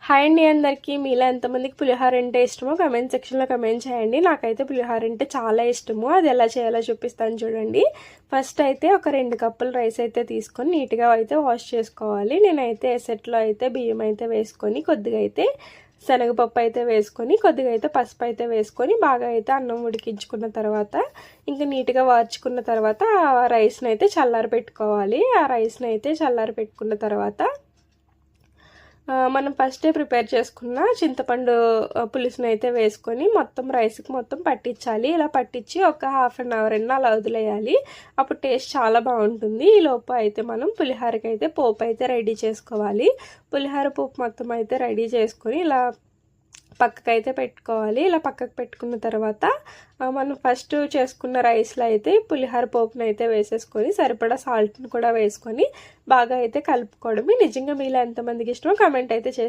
Hi అండి అందరికీ. మీలో ఎంతమందికి పులిహోర అంటే ఇష్టమో కమెంట్ సెక్షన్లో కమెంట్ చేయండి. నాకైతే పులిహోర అంటే చాలా ఇష్టము. అది ఎలా చేయాలో చూపిస్తాను చూడండి. ఫస్ట్ అయితే ఒక 2 కప్పులు రైస్ అయితే తీసుకొని నీట్గా అయితే వాష్ చేసుకోవాలి. నేనైతే ఎసెట్లో అయితే బియ్యం అయితే వేసుకొని కొద్దిగా అయితే శనగపప్పు అయితే వేసుకొని కొద్దిగా అయితే పసుపు అయితే వేసుకొని బాగా అయితే అన్నం ఉడికించుకున్న తర్వాత ఇంకా నీట్గా వార్చుకున్న తర్వాత ఆ రైస్ని అయితే చల్లారి పెట్టుకోవాలి. ఆ రైస్ని అయితే చల్లారి పెట్టుకున్న తర్వాత మనం ఫస్టే ప్రిపేర్ చేసుకున్న చింతపండు పులుసుని అయితే వేసుకొని మొత్తం రైస్కి మొత్తం పట్టించాలి. ఇలా పట్టించి ఒక హాఫ్ అన్ అవర్ అలా వదిలేయాలి. అప్పుడు టేస్ట్ చాలా బాగుంటుంది. ఈ లోపు అయితే మనం పులిహోరకి అయితే పోపు అయితే రెడీ చేసుకోవాలి. పులిహోర పోపు మొత్తం అయితే రెడీ చేసుకొని ఇలా పక్కకైతే పెట్టుకోవాలి. ఇలా పక్కకు పెట్టుకున్న తర్వాత మనం ఫస్ట్ చేసుకున్న రైస్లో అయితే పులిహోర పోపును అయితే వేసేసుకొని సరిపడా సాల్ట్ని కూడా వేసుకొని బాగా అయితే కలుపుకోవడమే. నిజంగా మీలో ఎంతమందికి ఇష్టమో కామెంట్ అయితే చేసి